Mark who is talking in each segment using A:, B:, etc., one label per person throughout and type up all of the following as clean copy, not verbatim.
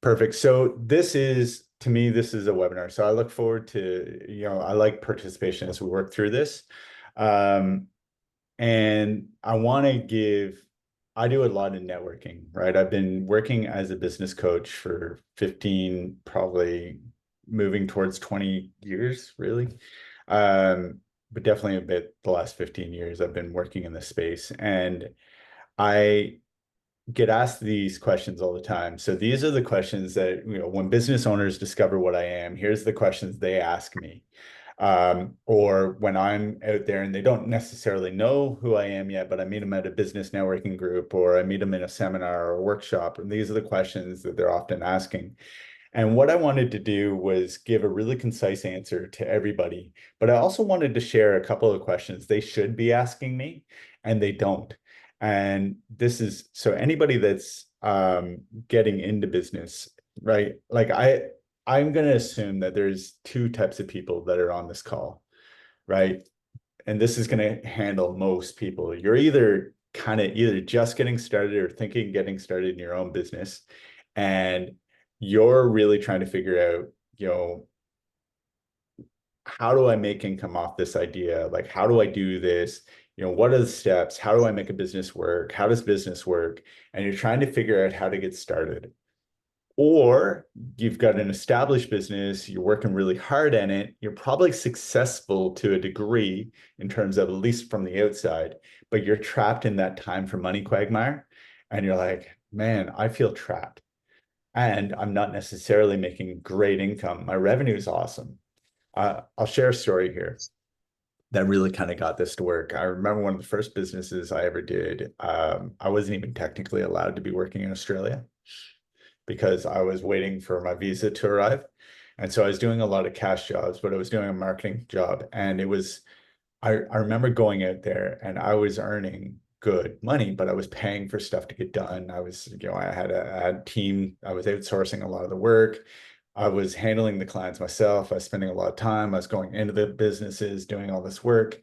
A: Perfect. So this is, to me, this is a webinar. So I look forward to, I like participation as we work through this. Um, and I want to I do a lot of networking, right? I've been working as a business coach for 15, probably moving towards 20 years, really. But definitely a bit the last 15 years I've been working in this space. And I get asked these questions all the time. So these are the questions that, when business owners discover what I am, here's the questions they ask me. Or when I'm out there and they don't necessarily know who I am yet, but I meet them at a business networking group or I meet them in a seminar or a workshop. And these are the questions that they're often asking. And what I wanted to do was give a really concise answer to everybody, but I also wanted to share a couple of questions they should be asking me and they don't. And this is so anybody that's getting into business, right? Like I'm going to assume that there's two types of people that are on this call, right? And this is going to handle most people. You're either just getting started or thinking getting started in your own business. And you're really trying to figure out, how do I make income off this idea? Like, how do I do this? What are the steps? How do I make a business work? How does business work? And you're trying to figure out how to get started. Or you've got an established business, you're working really hard in it, you're probably successful to a degree in terms of at least from the outside, but you're trapped in that time for money quagmire. And you're like, man, I feel trapped. And I'm not necessarily making great income. My revenue is awesome. I'll share a story here that really kind of got this to work. I remember one of the first businesses I ever did. I wasn't even technically allowed to be working in Australia because I was waiting for my visa to arrive. And so I was doing a lot of cash jobs, but I was doing a marketing job. And I remember going out there and I was earning good money, but I was paying for stuff to get done. I had a team, I was outsourcing a lot of the work. I was handling the clients myself. I was spending a lot of time. I was going into the businesses, doing all this work.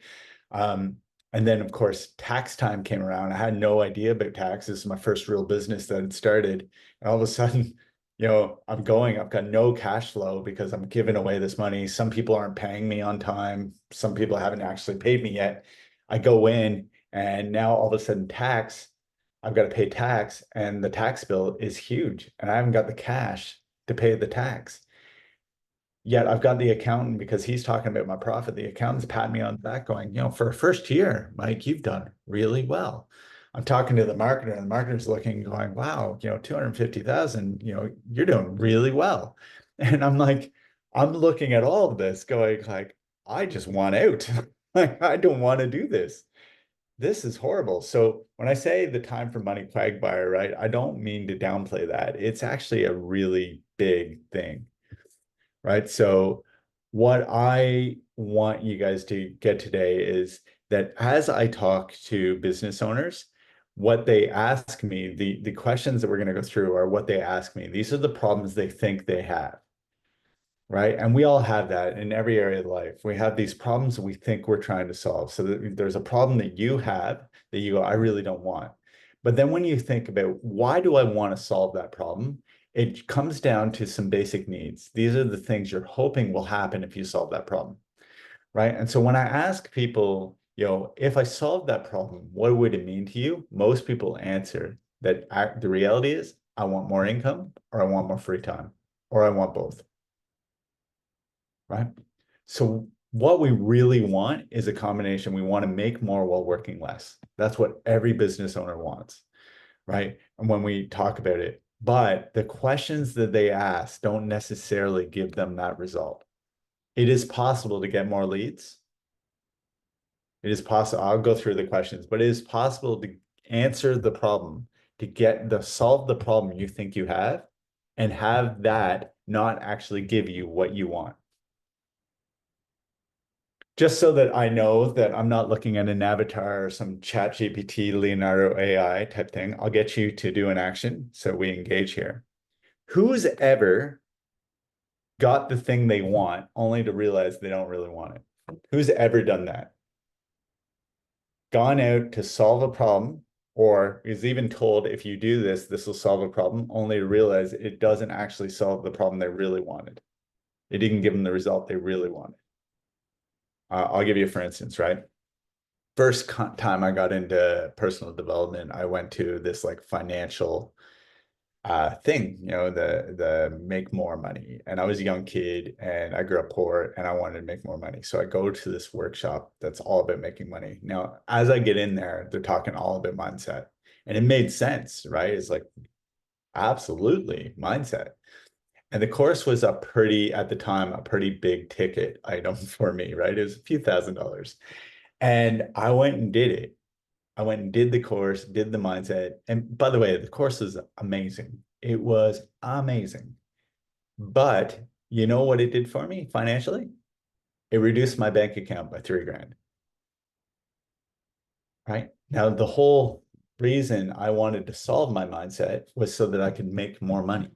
A: Um, and then, of course, tax time came around. I had no idea about tax. This is my first real business that had started. And all of a sudden, I've got no cash flow because I'm giving away this money. Some people aren't paying me on time. Some people haven't actually paid me yet. I go in and now all of a sudden I've got to pay tax and the tax bill is huge and I haven't got the cash to pay the tax. Yet I've got the accountant because he's talking about my profit. The accountant's patting me on the back going, for a first year, Mike, you've done really well. I'm talking to the marketer and the marketer's looking, going, wow, 250,000, you're doing really well. And I'm like, I'm looking at all of this going like, I just want out. Like, I don't want to do this. This is horrible. So when I say the time for money quagmire, right, I don't mean to downplay that. It's actually a really big thing, right? So what I want you guys to get today is that as I talk to business owners, what they ask me, the questions that we're going to go through are what they ask me. These are the problems they think they have, right? And we all have that in every area of life. We have these problems that we think we're trying to solve. So there's a problem that you have that you go, I really don't want. But then when you think about why do I want to solve that problem, it comes down to some basic needs. These are the things you're hoping will happen if you solve that problem, right? And so when I ask people, if I solve that problem, what would it mean to you? Most people answer that the reality is, I want more income, or I want more free time, or I want both, right? So what we really want is a combination. We want to make more while working less. That's what every business owner wants, right? And when we talk about it, but the questions that they ask don't necessarily give them that result. It is possible to get more leads. It is possible. I'll go through the questions, but it is possible to answer the problem, to solve the problem you think you have, and have that not actually give you what you want. Just so that I know that I'm not looking at an avatar or some chat GPT, Leonardo AI type thing, I'll get you to do an action so we engage here. Who's ever got the thing they want only to realize they don't really want it? Who's ever done that? Gone out to solve a problem or is even told, if you do this, this will solve a problem, only to realize it doesn't actually solve the problem they really wanted. It didn't give them the result they really wanted. I'll give you, for instance, right? First time I got into personal development, I went to this like financial thing, the make more money. And I was a young kid and I grew up poor and I wanted to make more money. So I go to this workshop that's all about making money. Now, as I get in there, they're talking all about mindset. And it made sense, right? It's like, absolutely, mindset. And the course was at the time, a pretty big ticket item for me, right? It was a few $1,000s. And I went and did it. I went and did the course, did the mindset. And by the way, the course was amazing. It was amazing. But you know what it did for me financially? It reduced my bank account by $3,000. Right? Now, the whole reason I wanted to solve my mindset was so that I could make more money.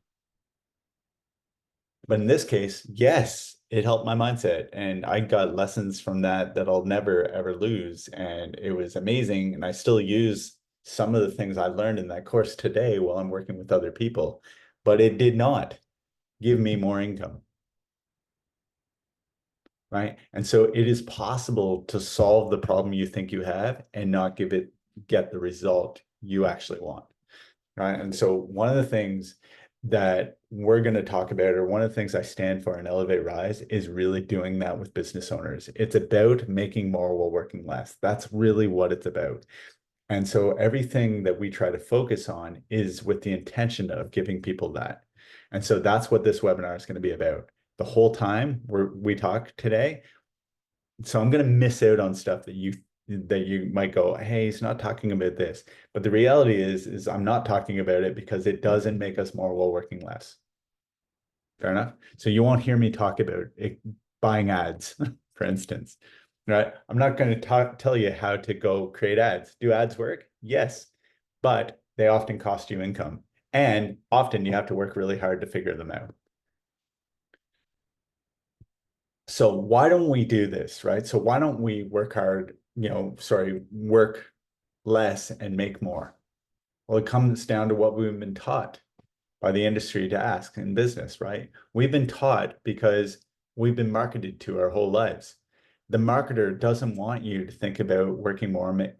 A: But in this case, yes, it helped my mindset. And I got lessons from that that I'll never, ever lose. And it was amazing. And I still use some of the things I learned in that course today while I'm working with other people. But it did not give me more income. Right. And so it is possible to solve the problem you think you have and not get the result you actually want. Right. And so one of the things that we're going to talk about, or one of the things I stand for in Elevate Rise, is really doing that with business owners. It's about making more while working less. That's really what it's about. And so everything that we try to focus on is with the intention of giving people that. And so that's what this webinar is going to be about. The whole time we talk today, so I'm going to miss out on stuff that you might go, hey, he's not talking about this. But the reality is I'm not talking about it because it doesn't make us more while working less. Fair enough. So you won't hear me talk about it, buying ads, for instance, right? I'm not going to tell you how to go create ads. Do ads work? Yes, but they often cost you income. And often you have to work really hard to figure them out. So why don't we do this, right? So why don't we work hard, work less and make more? Well, it comes down to what we've been taught by the industry to ask in business, right? We've been taught because we've been marketed to our whole lives. The marketer doesn't want you to think about working more,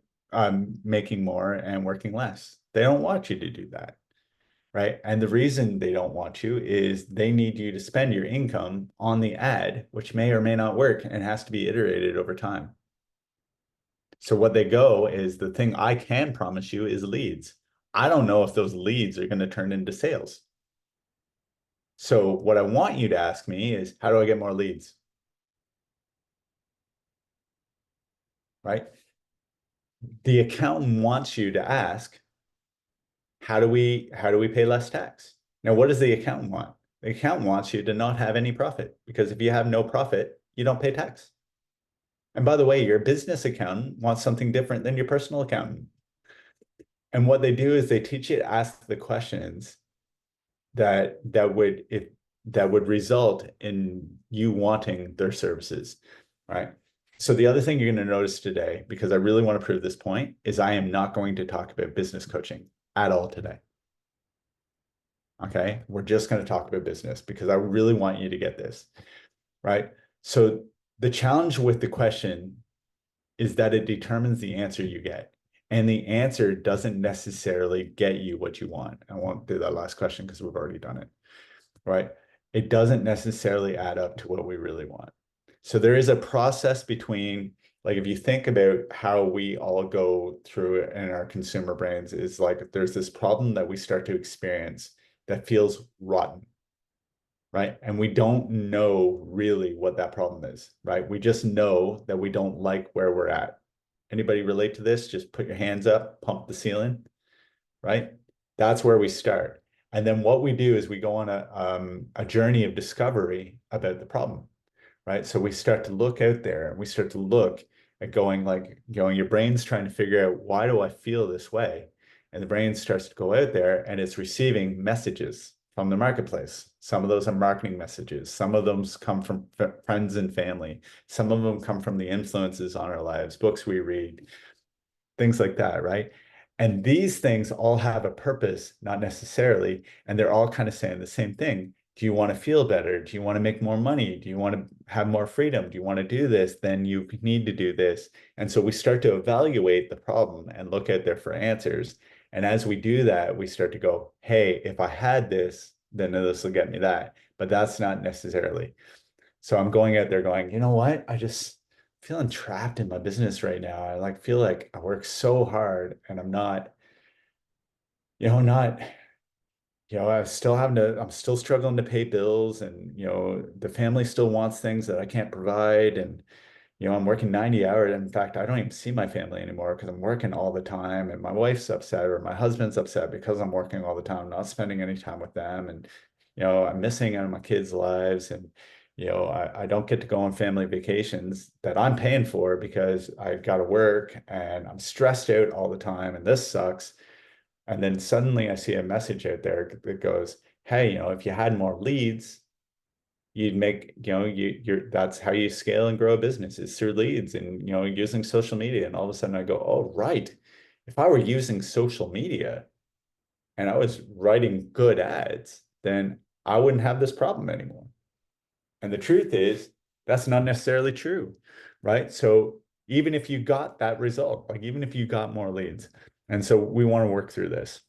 A: making more and working less. They don't want you to do that. Right. And the reason they don't want you is they need you to spend your income on the ad, which may or may not work and has to be iterated over time. So what they go is, the thing I can promise you is leads. I don't know if those leads are going to turn into sales. So what I want you to ask me is, how do I get more leads? Right? The accountant wants you to ask, how do we pay less tax? Now, what does the accountant want? The accountant wants you to not have any profit, because if you have no profit, you don't pay tax. And by the way, your business accountant wants something different than your personal accountant. And what they do is they teach you to ask the questions that would result in you wanting their services, right? So the other thing you're going to notice today, because I really want to prove this point, is I am not going to talk about business coaching at all today. Okay, we're just going to talk about business because I really want you to get this, right? So the challenge with the question is that it determines the answer you get. And the answer doesn't necessarily get you what you want. I won't do that last question because we've already done it, right? It doesn't necessarily add up to what we really want. So there is a process between, like, if you think about how we all go through it in our consumer brains, is like there's this problem that we start to experience that feels rotten, right? And we don't know really what that problem is, right? We just know that we don't like where we're at. Anybody relate to this? Just put your hands up, pump the ceiling, right? That's where we start. And then what we do is we go on a journey of discovery about the problem, right? So we start to look out there and we start to look at your brain's trying to figure out, why do I feel this way? And the brain starts to go out there and it's receiving messages from the marketplace. Some of those are marketing messages. Some of them come from friends and family. Some of them come from the influences on our lives, books we read, things like that, right? And these things all have a purpose, not necessarily, and they're all kind of saying the same thing. Do you want to feel better? Do you want to make more money? Do you want to have more freedom? Do you want to do this? Then you need to do this. And so we start to evaluate the problem and look out there for answers. And as we do that, we start to go, hey, if I had this, then this will get me that. But that's not necessarily. So I'm going out there going, you know what? I just feeling trapped in my business right now. I like feel like I work so hard and I'm not, not, I'm still struggling to pay bills and, the family still wants things that I can't provide. And, I'm working 90 hours. In fact, I don't even see my family anymore because I'm working all the time and my wife's upset or my husband's upset because I'm working all the time, not spending any time with them. And, I'm missing out on my kids' lives and, I don't get to go on family vacations that I'm paying for because I got to work and I'm stressed out all the time and this sucks. And then suddenly I see a message out there that goes, hey, if you had more leads, you'd make, that's how you scale and grow a business is through leads and, using social media. And all of a sudden I go, oh, right. If I were using social media and I was writing good ads, then I wouldn't have this problem anymore. And the truth is, that's not necessarily true, right? So even if you got that result, like even if you got more leads, and so we want to work through this,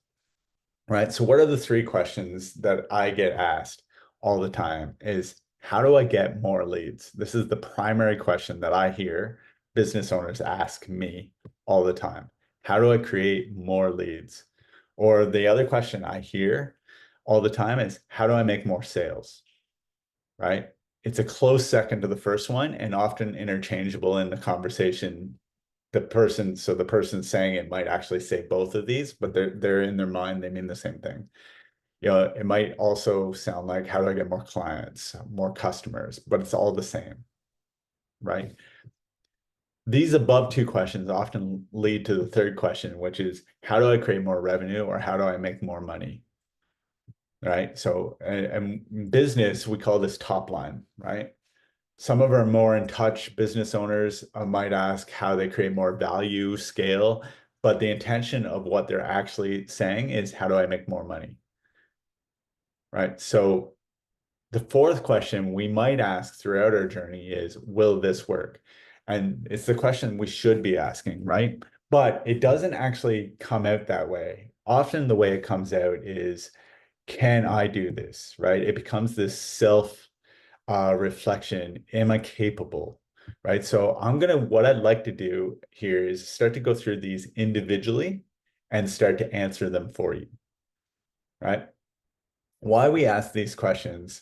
A: right? So what are the three questions that I get asked all the time is how do I get more leads? This is the primary question that I hear business owners ask me all the time. How do I create more leads? Or the other question I hear all the time is how do I make more sales? Right? It's a close second to the first one and often interchangeable in the conversation. The person saying it might actually say both of these, but they're in their mind, they mean the same thing. It might also sound like how do I get more clients, more customers, but it's all the same, right? These above two questions often lead to the third question, which is how do I create more revenue or how do I make more money? Right. So, and business, we call this top line, right? Some of our more in touch business owners might ask how they create more value, scale, but the intention of what they're actually saying is how do I make more money? Right. So the fourth question we might ask throughout our journey is, will this work? And it's the question we should be asking, right? But it doesn't actually come out that way. Often the way it comes out is, can I do this? Right? It becomes this self reflection. Am I capable? Right. So what I'd like to do here is start to go through these individually and start to answer them for you. Right. Why we ask these questions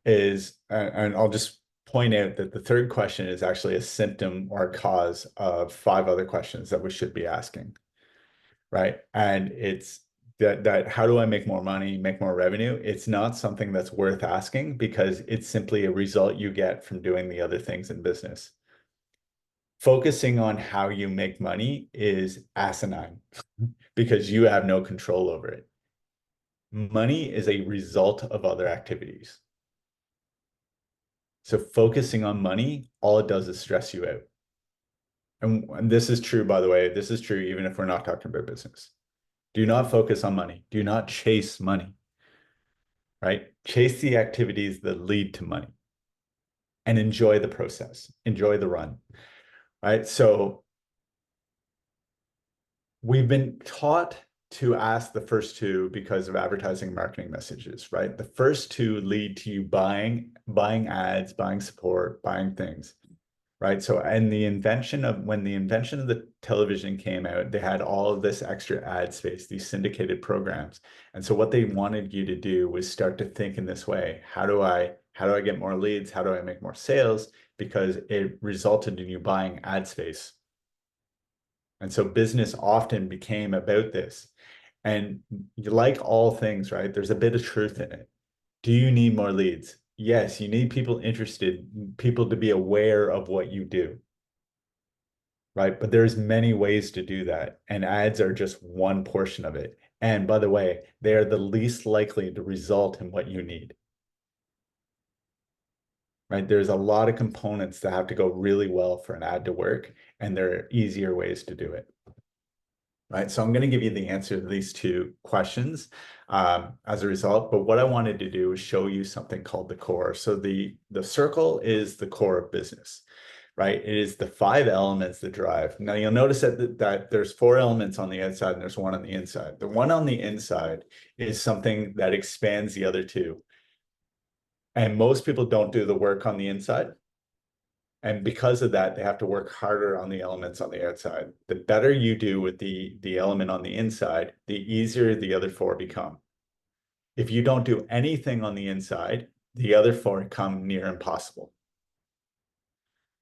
A: is, and I'll just point out that the third question is actually a symptom or a cause of five other questions that we should be asking. Right. And it's that how do I make more money, make more revenue? It's not something that's worth asking because it's simply a result you get from doing the other things in business. Focusing on how you make money is asinine because you have no control over it. Money is a result of other activities. So focusing on money, all it does is stress you out. And this is true, by the way, this is true even if we're not talking about business. Do not focus on money. Do not chase money, right? Chase the activities that lead to money and enjoy the process, enjoy the run, right? So we've been taught to ask the first two because of advertising marketing messages, right? The first two lead to you buying ads, buying support, buying things. Right. So, and when the invention of the television came out, they had all of this extra ad space, these syndicated programs. And so what they wanted you to do was start to think in this way. How do I get more leads? How do I make more sales? Because it resulted in you buying ad space. And so business often became about this. And like all things, right? There's a bit of truth in it. Do you need more leads? Yes, you need people interested, people to be aware of what you do. Right? But there's many ways to do that. And ads are just one portion of it. And by the way, they are the least likely to result in what you need. Right? There's a lot of components that have to go really well for an ad to work, and there are easier ways to do it. right? So I'm going to give you the answer to these two questions as a result. But what I wanted to do is show you something called the core. So the circle is the core of business, right? It is the 5 elements that drive. Now you'll notice that there's 4 elements on the outside and there's 1 on the inside. The one on the inside is something that expands the other 2. And most people don't do the work on the inside. And because of that, they have to work harder on the elements on the outside. The better you do with the element on the inside, the easier the other 4 become. If you don't do anything on the inside, the other 4 come near impossible.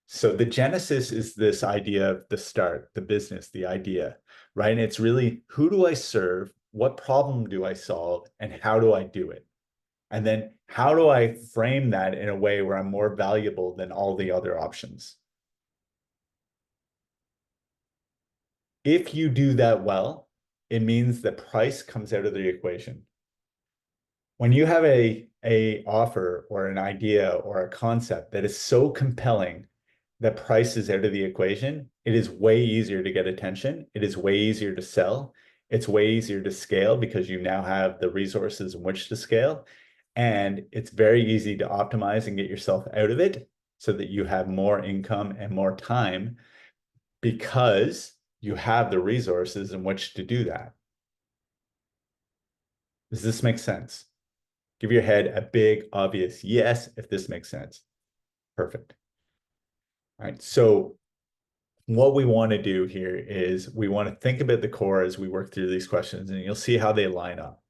A: So the genesis is this idea of the start, the business, the idea, right? And it's really, who do I serve? What problem do I solve? And how do I do it? And then how do I frame that in a way where I'm more valuable than all the other options? If you do that well, it means the price comes out of the equation. When you have a offer or an idea or a concept that is so compelling that price is out of the equation, it is way easier to get attention. It is way easier to sell. It's way easier to scale because you now have the resources in which to scale. And it's very easy to optimize and get yourself out of it so that you have more income and more time because you have the resources in which to do that. Does this make sense? Give your head a big, obvious yes if this makes sense. Perfect. All right. So what we want to do here is we want to think about the core as we work through these questions, and you'll see how they line up.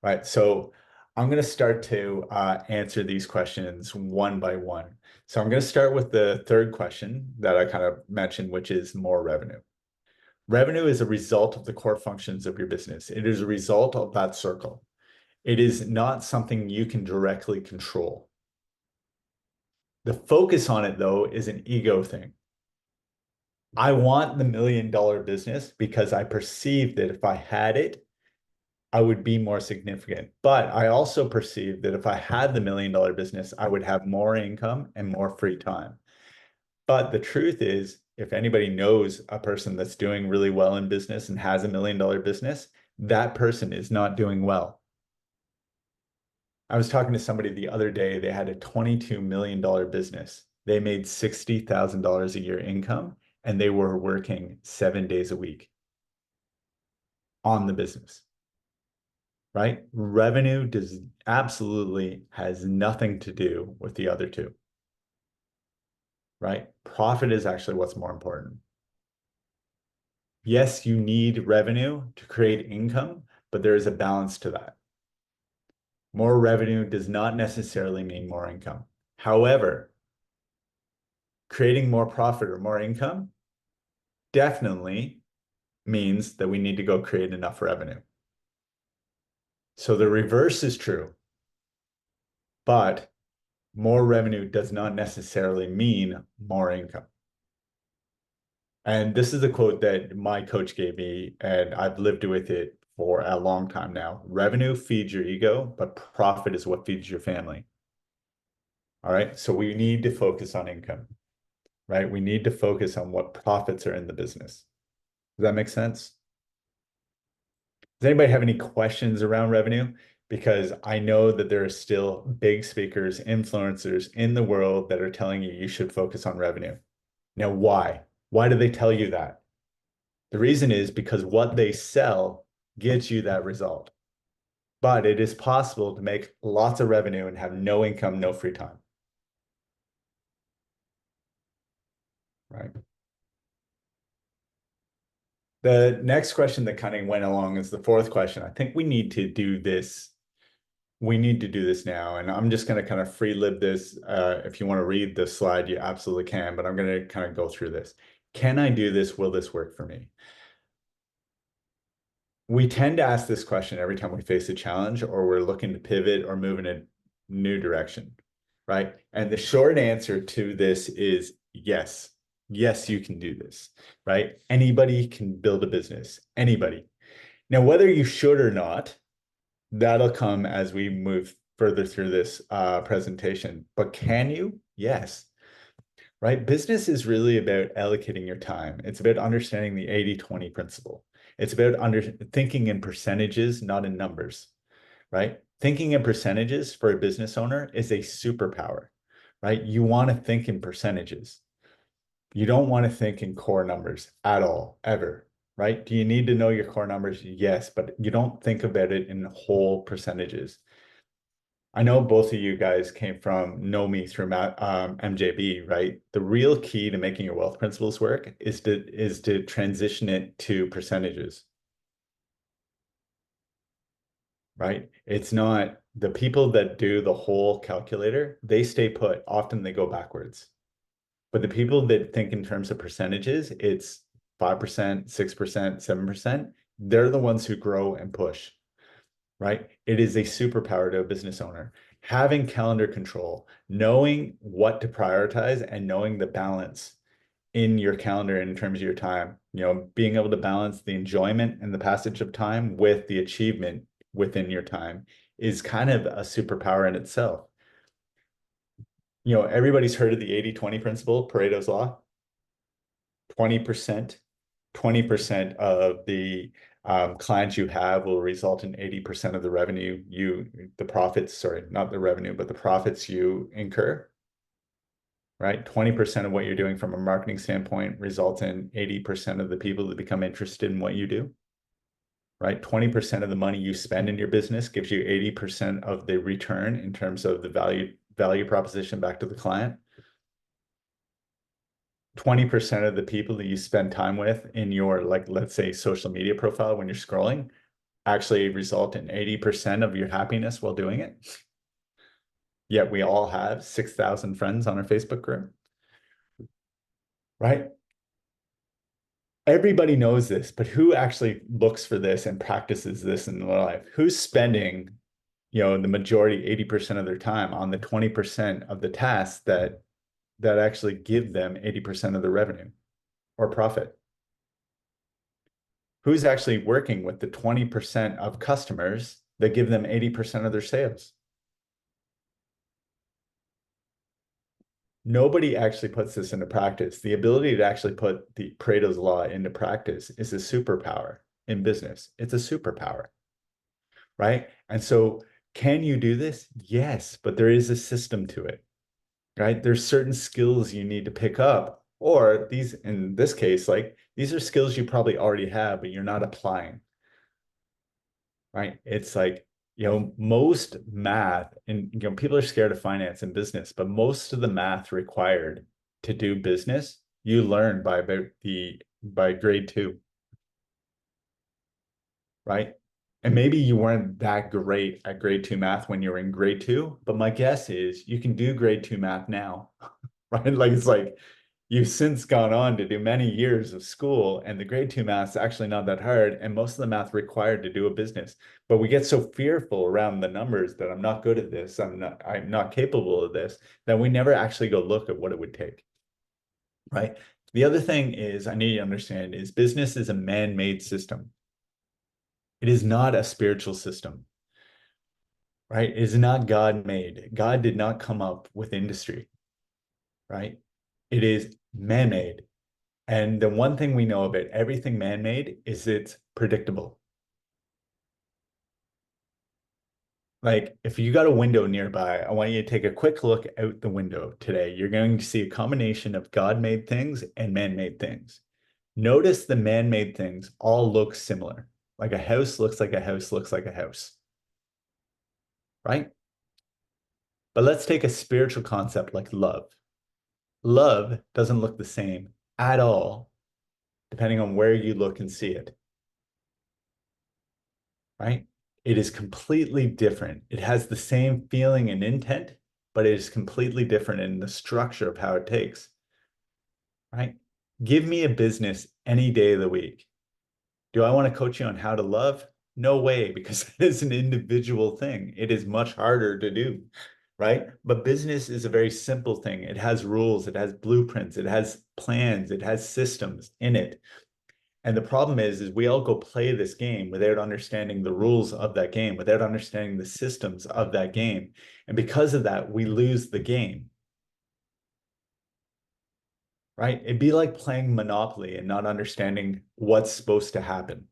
A: Right. So I'm going to start to answer these questions one by one. So I'm going to start with the third question that I kind of mentioned, which is more revenue. Revenue is a result of the core functions of your business. It is a result of that circle. It is not something you can directly control. The focus on it, though, is an ego thing. I want the $1 million business because I perceive that if I had it, I would be more significant. But I also perceive that if I had the $1 million business, I would have more income and more free time. But the truth is, if anybody knows a person that's doing really well in business and has a $1 million business, that person is not doing well. I was talking to somebody the other day, they had a $22 million business. They made $60,000 a year income, and they were working 7 days a week on the business, right? Revenue does absolutely has nothing to do with the other two, right? Profit is actually what's more important. Yes, you need revenue to create income, but there is a balance to that. More revenue does not necessarily mean more income. However, creating more profit or more income definitely means that we need to go create enough revenue. So the reverse is true, but more revenue does not necessarily mean more income. And this is a quote that my coach gave me, and I've lived with it for a long time now. Revenue feeds your ego, but profit is what feeds your family. All right. So we need to focus on income, right? We need to focus on what profits are in the business. Does that make sense? Does anybody have any questions around revenue? Because I know that there are still big speakers, influencers in the world that are telling you you should focus on revenue. Now, why? Why do they tell you that? The reason is because what they sell gives you that result. But it is possible to make lots of revenue and have no income, no free time. Right. The next question that kind of went along is the fourth question. I think we need to do this. We need to do this now. And I'm just going to kind of free lib this. If you want to read the slide, you absolutely can, but I'm going to kind of go through this. Can I do this? Will this work for me? We tend to ask this question every time we face a challenge or we're looking to pivot or move in a new direction, right? And the short answer to this is yes. Yes, you can do this, right? Anybody can build a business, anybody. Now, whether you should or not, that'll come as we move further through this presentation. But can you? Yes. Right? Business is really about allocating your time. It's about understanding the 80-20 principle. It's about thinking in percentages, not in numbers, right? Thinking in percentages for a business owner is a superpower, right? You want to think in percentages. You don't want to think in core numbers at all, ever, right? Do you need to know your core numbers? Yes, but you don't think about it in whole percentages. I know both of you guys know me through MJB, right? The real key to making your wealth principles work is to transition it to percentages, right? It's not the people that do the whole calculator, they stay put. Often they go backwards. But the people that think in terms of percentages, it's 5%, 6%, 7%. They're the ones who grow and push, right? It is a superpower to a business owner. Having calendar control, knowing what to prioritize and knowing the balance in your calendar in terms of your time, being able to balance the enjoyment and the passage of time with the achievement within your time is kind of a superpower in itself. Everybody's heard of the 80-20 principle, Pareto's law. 20%, 20% of the clients you have will result in 80% of the revenue the profits, sorry, not the revenue, but the profits you incur, right? 20% of what you're doing from a marketing standpoint results in 80% of the people that become interested in what you do, right? 20% of the money you spend in your business gives you 80% of the return in terms of the value proposition back to the client. 20% of the people that you spend time with in your, like, let's say, social media profile when you're scrolling actually result in 80% of your happiness while doing it. Yet we all have 6,000 friends on our Facebook group, right? Everybody knows this, but who actually looks for this and practices this in their life? Who's spending, the majority, 80% of their time on the 20% of the tasks that actually give them 80% of the revenue or profit? Who's actually working with the 20% of customers that give them 80% of their sales? Nobody actually puts this into practice. The ability to actually put the Pareto's law into practice is a superpower in business. It's a superpower, right? And so can you do this? Yes, but there is a system to it, right? There's certain skills you need to pick up, or these, in this case, like these are skills you probably already have, but you're not applying, right? It's like, most math and, people are scared of finance and business, but most of the math required to do business, you learn by grade 2, right? And maybe you weren't that great at grade 2 math when you were in grade 2, but my guess is you can do grade 2 math now, right? Like, it's like you've since gone on to do many years of school, and the grade 2 math is actually not that hard, and most of the math required to do a business. But we get so fearful around the numbers that I'm not good at this, I'm not capable of this, that we never actually go look at what it would take, right? The other thing is I need to understand is business is a man-made system. It is not a spiritual system, right? It is not God-made. God did not come up with industry, right? It is man-made. And the one thing we know about everything man-made is it's predictable. Like, if you got a window nearby, I want you to take a quick look out the window today. You're going to see a combination of God-made things and man-made things. Notice the man-made things all look similar. Like a house looks like a house looks like a house, right? But let's take a spiritual concept like love. Love doesn't look the same at all, depending on where you look and see it, right? It is completely different. It has the same feeling and intent, but it is completely different in the structure of how it takes, right? Give me a business any day of the week. Do I want to coach you on how to love? No way, because it is an individual thing. It is much harder to do, right? But business is a very simple thing. It has rules, it has blueprints, it has plans, it has systems in it. And the problem is we all go play this game without understanding the rules of that game, without understanding the systems of that game. And because of that, we lose the game, right? It'd be like playing Monopoly and not understanding what's supposed to happen.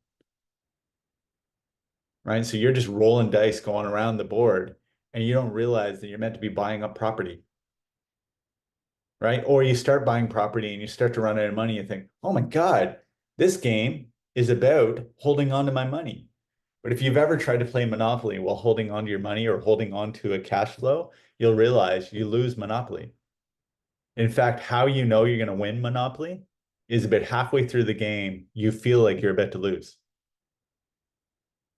A: right? So you're just rolling dice going around the board and you don't realize that you're meant to be buying up property, right? Or you start buying property and you start to run out of money and think, oh my God, this game is about holding on to my money. But if you've ever tried to play Monopoly while holding on to your money or holding on to a cash flow, you'll realize you lose Monopoly. In fact, how you know you're going to win Monopoly is about halfway through the game, you feel like you're about to lose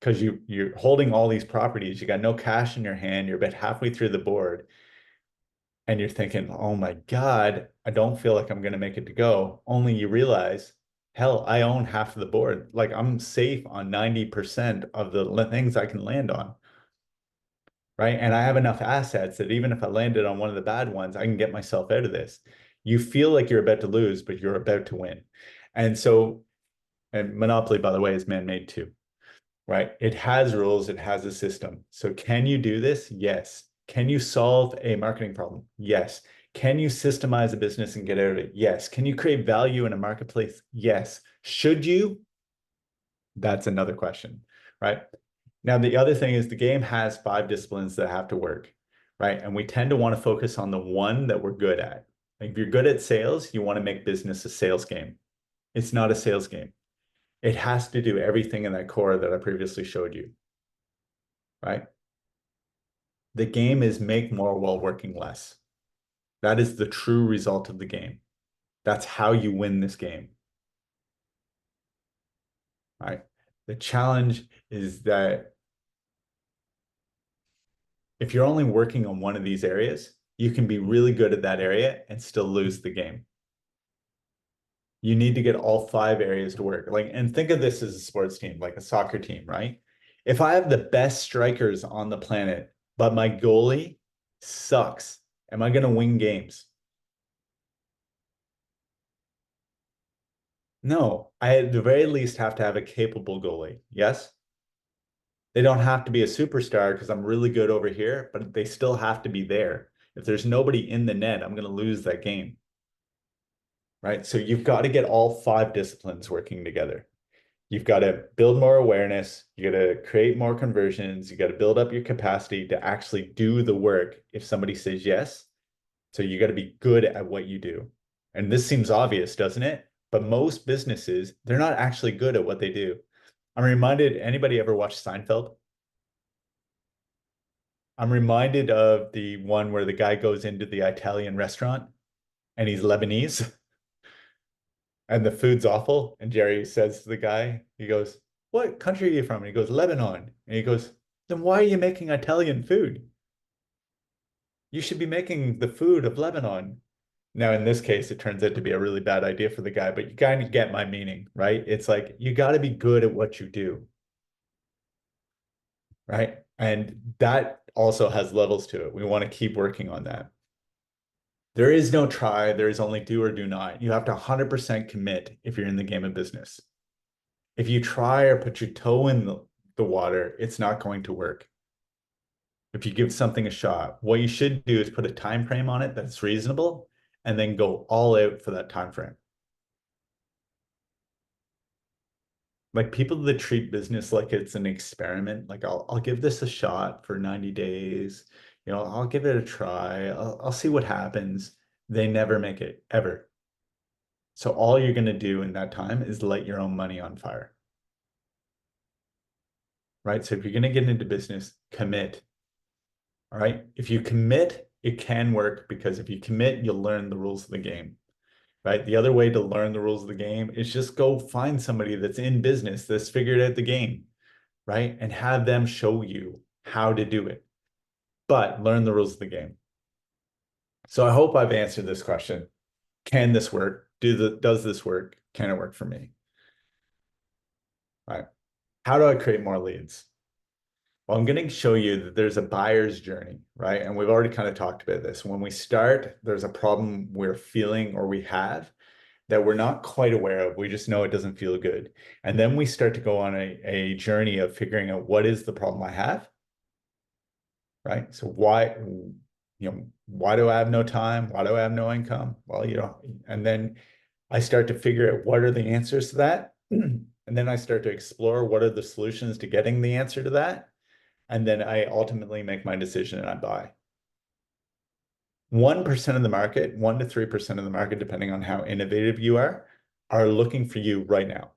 A: because you're holding all these properties, you got no cash in your hand, you're about halfway through the board, and you're thinking, oh my God, I don't feel like I'm going to make it to go. Only you realize, hell, I own half of the board. Like I'm safe on 90% of the things I can land on, right? And I have enough assets that even if I landed on one of the bad ones, I can get myself out of this. You feel like you're about to lose, but you're about to win. And so, and Monopoly, by the way, is man-made too, right? It has rules, it has a system. So can you do this? Yes. Can you solve a marketing problem? Yes. Can you systemize a business and get out of it? Yes. Can you create value in a marketplace? Yes. Should you? That's another question, right? Now, the other thing is the game has 5 disciplines that have to work, right? And we tend to want to focus on the one that we're good at. Like if you're good at sales, you want to make business a sales game. It's not a sales game. It has to do everything in that core that I previously showed you, right? The game is make more while working less. That is the true result of the game. That's how you win this game, right? The challenge is that if you're only working on one of these areas, you can be really good at that area and still lose the game. You need to get all 5 areas to work. Like, and think of this as a sports team, like a soccer team, right? If I have the best strikers on the planet, but my goalie sucks, am I going to win games? No, I at the very least have to have a capable goalie. Yes? They don't have to be a superstar because I'm really good over here, but they still have to be there. If there's nobody in the net, I'm going to lose that game, right? So you've got to get all 5 disciplines working together. You've got to build more awareness. You got to create more conversions. You got to build up your capacity to actually do the work if somebody says yes. So you got to be good at what you do. And this seems obvious, doesn't it? But most businesses, they're not actually good at what they do. I'm reminded, anybody ever watch Seinfeld? I'm reminded of the one where the guy goes into the Italian restaurant and he's Lebanese and the food's awful. And Jerry says to the guy, he goes, what country are you from? And he goes, Lebanon. And he goes, then why are you making Italian food? You should be making the food of Lebanon. Now, in this case, it turns out to be a really bad idea for the guy, but you kind of get my meaning, right? It's like you got to be good at what you do, right? And that also has levels to it. We want to keep working on that. There is no try, there is only do or do not. You have to 100% commit if you're in the game of business. If you try or put your toe in the water, it's not going to work. If you give something a shot, what you should do is put a time frame on it that's reasonable and then go all out for that time frame. Like people that treat business like it's an experiment, like I'll give this a shot for 90 days, I'll give it a try, I'll see what happens. They never make it ever. So all you're going to do in that time is light your own money on fire, right? So if you're going to get into business, commit. All right. If you commit, it can work because if you commit, you'll learn the rules of the game, right? The other way to learn the rules of the game is just go find somebody that's in business that's figured out the game, right? And have them show you how to do it, but learn the rules of the game. So I hope I've answered this question. Can this work? Does this work? Can it work for me? All right. How do I create more leads? Well, I'm going to show you that there's a buyer's journey, right? And we've already kind of talked about this. When we start, there's a problem we're feeling or we have that we're not quite aware of. We just know it doesn't feel good. And then we start to go on a journey of figuring out what is the problem I have, right? So why do I have no time? Why do I have no income? Well, and then I start to figure out what are the answers to that. And then I start to explore what are the solutions to getting the answer to that. And then I ultimately make my decision and I buy. 1% of the market, 1 to 3% of the market, depending on how innovative you are looking for you right now.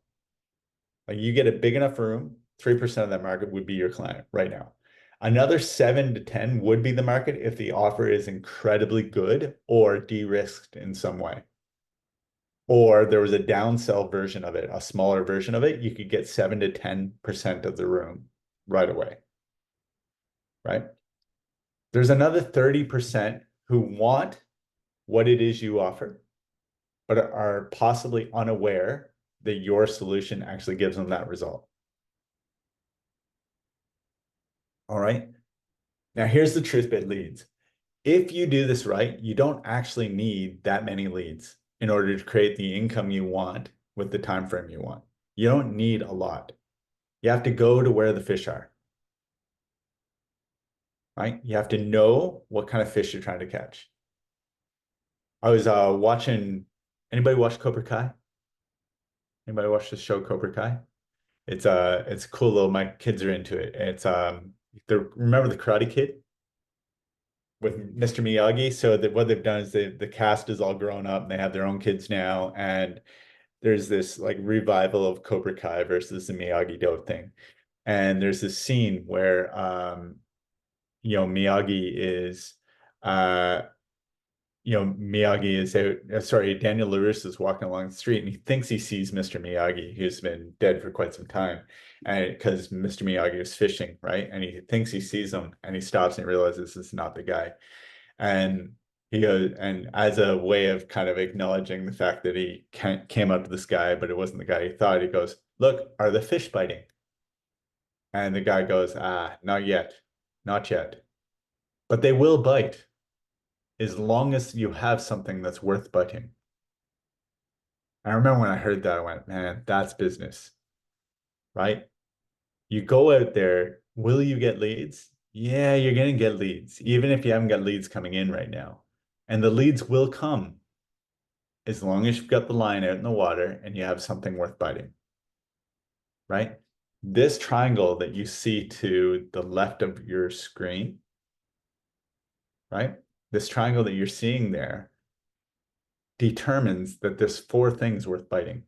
A: Like you get a big enough room, 3% of that market would be your client right now. Another 7 to 10 would be the market if the offer is incredibly good or de-risked in some way. Or there was a downsell version of it, a smaller version of it, you could get 7 to 10% of the room right away, right? There's another 30% who want what it is you offer, but are possibly unaware that your solution actually gives them that result. All right. Now, here's the truth about leads. If you do this right, you don't actually need that many leads in order to create the income you want with the time frame you want. You don't need a lot. You have to go to where the fish are, right? You have to know what kind of fish you're trying to catch. I was watching, anybody watch Cobra Kai? Anybody watch the show Cobra Kai? It's cool little, my kids are into it. It's remember the Karate Kid with Mr. Miyagi? So that what they've done is the cast is all grown up and they have their own kids now, and there's this like revival of Cobra Kai versus the Miyagi-Do thing. And there's this scene where Miyagi is uh Miyagi is out, sorry, Daniel LaRusso is walking along the street and he thinks he sees Mr. Miyagi, who's been dead for quite some time. And because Mr. Miyagi was fishing, right? And he thinks he sees him and he stops and realizes this is not the guy. And he goes, and as a way of kind of acknowledging the fact that he came up to this guy, but it wasn't the guy he thought, he goes, "Look, are the fish biting?" And the guy goes, not yet, not yet. But they will bite as long as you have something that's worth biting. I remember when I heard that, I went, man, that's business, right? You go out there, will you get leads? Yeah, you're going to get leads, even if you haven't got leads coming in right now. And the leads will come as long as you've got the line out in the water and you have something worth biting, right? This triangle that you see to the left of your screen, right? This triangle that you're seeing there determines that there's 4 things worth biting.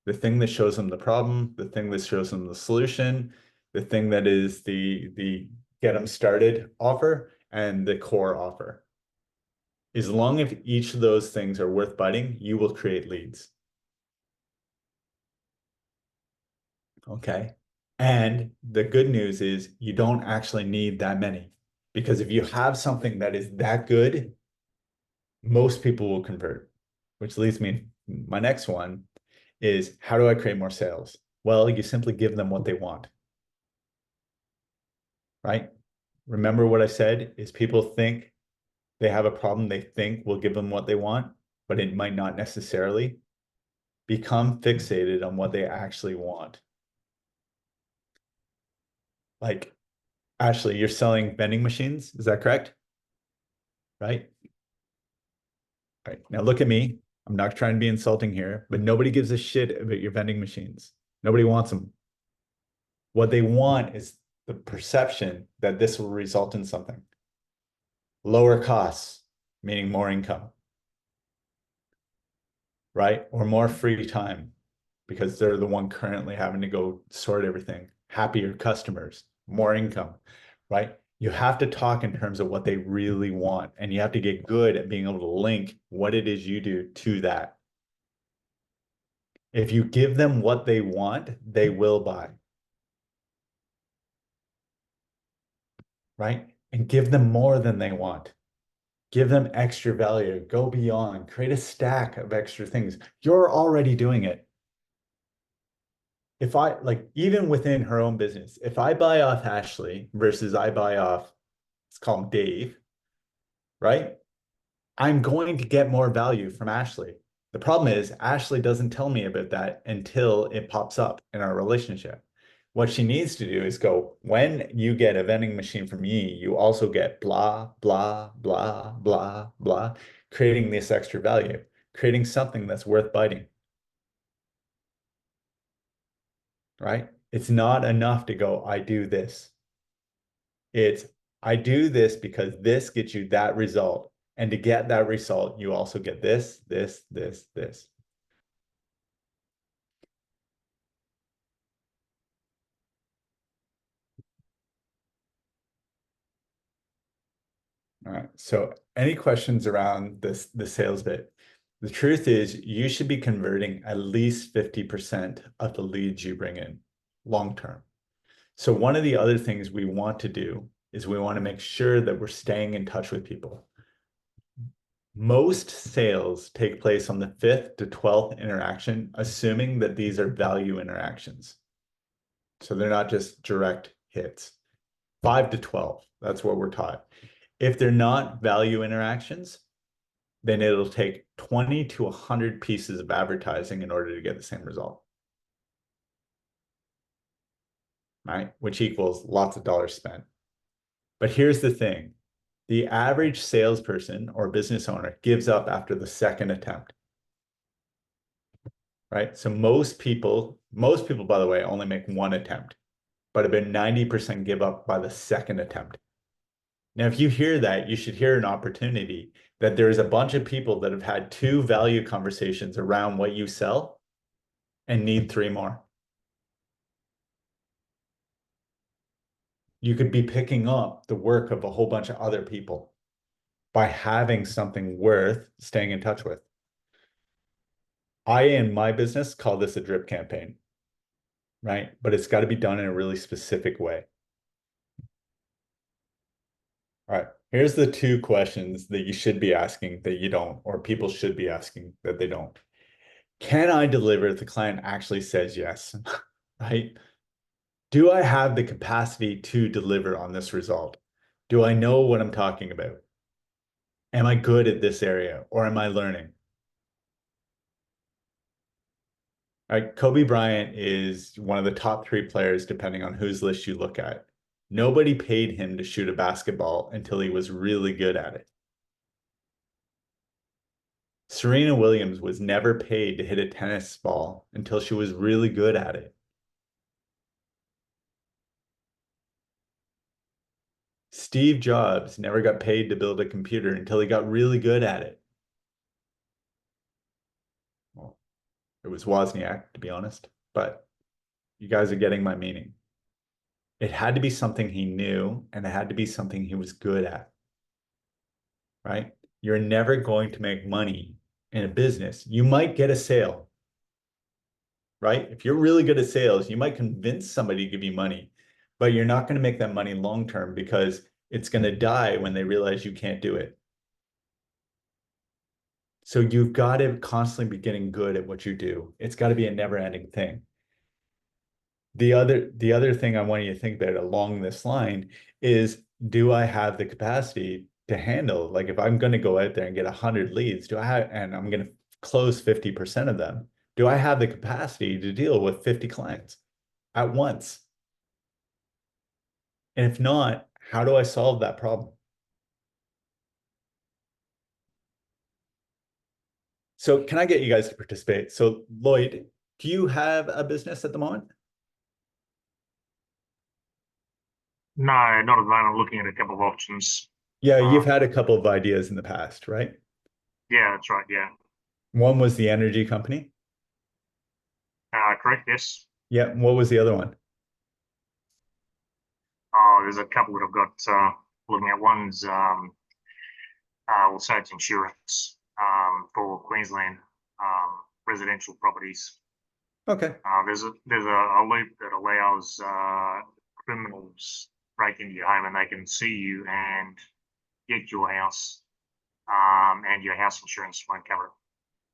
A: The thing that shows them the problem, the thing that shows them the solution, the thing that is the get them started offer, and the core offer. As long as each of those things are worth biting, you will create leads. Okay. And the good news is you don't actually need that many, because if you have something that is that good, most people will convert, which leads me, my next one is, how do I create more sales? Well, you simply give them what they want, right? Remember what I said is people think they have a problem they think will give them what they want, but it might not necessarily. Become fixated on what they actually want. Like, Ashley, you're selling vending machines, is that correct? Right? Right. Now look at me. I'm not trying to be insulting here, but nobody gives a shit about your vending machines. Nobody wants them. What they want is the perception that this will result in something. Lower costs, meaning more income, right? Or more free time because they're the one currently having to go sort everything. Happier customers, more income, right? You have to talk in terms of what they really want, and you have to get good at being able to link what it is you do to that. If you give them what they want, they will buy, right? And give them more than they want. Give them extra value, go beyond, create a stack of extra things. You're already doing it. If I like, even within her own business, if I buy off Ashley versus I buy off, let's call him Dave, right? I'm going to get more value from Ashley. The problem is Ashley doesn't tell me about that until it pops up in our relationship. What she needs to do is go, when you get a vending machine from me, you also get blah, blah, blah, blah, blah, creating this extra value, creating something that's worth biting. right? It's not enough to go, I do this. It's, I do this because this gets you that result. And to get that result, you also get this, this, this, this. All right. So any questions around the sales bit? The truth is you should be converting at least 50% of the leads you bring in long term. So one of the other things we want to do is we want to make sure that we're staying in touch with people. Most sales take place on the 5th to 12th interaction, assuming that these are value interactions. So they're not just direct hits. 5 to 12, that's what we're taught. If they're not value interactions, then it'll take 20 to 100 pieces of advertising in order to get the same result. Right? Which equals lots of dollars spent. But here's the thing. The average salesperson or business owner gives up after the second attempt. Right? So most people, by the way, only make one attempt, but about 90% give up by the second attempt. Now, if you hear that, you should hear an opportunity that there's a bunch of people that have had 2 value conversations around what you sell and need 3 more. You could be picking up the work of a whole bunch of other people by having something worth staying in touch with. I, in my business, call this a drip campaign, right? But it's got to be done in a really specific way. All right, here's the 2 questions that you should be asking that you don't, or people should be asking that they don't. Can I deliver if the client actually says yes, right? Do I have the capacity to deliver on this result? Do I know what I'm talking about? Am I good at this area or am I learning? All right, Kobe Bryant is one of the top 3 players, depending on whose list you look at. Nobody paid him to shoot a basketball until he was really good at it. Serena Williams was never paid to hit a tennis ball until she was really good at it. Steve Jobs never got paid to build a computer until he got really good at it. Well, it was Wozniak, to be honest, but you guys are getting my meaning. It had to be something he knew, and it had to be something he was good at, right? You're never going to make money in a business. You might get a sale, right? If you're really good at sales, you might convince somebody to give you money, but you're not going to make that money long term because it's going to die when they realize you can't do it. So you've got to constantly be getting good at what you do. It's got to be a never-ending thing. The other thing I want you to think about along this line is, do I have the capacity to handle, like if I'm going to go out there and get 100 leads, and I'm going to close 50% of them, do I have the capacity to deal with 50 clients at once? And if not, how do I solve that problem? So can I get you guys to participate? So Lloyd, do you have a business at the moment?
B: No, not at the moment. I'm looking at a couple of options.
A: Yeah, you've
B: Um,
A: had a couple of ideas in the past, right?
B: yeah, that's right. Yeah.
A: One was the energy company.
B: Correct. Yes.
A: Yeah, what was the other one?
B: Oh, there's a couple that I've got looking at. One's we'll say it's insurance for Queensland residential properties.
A: Okay.
B: There's a loop that allows criminals break into your home and they can sue you and get your house, and your house insurance won't cover it,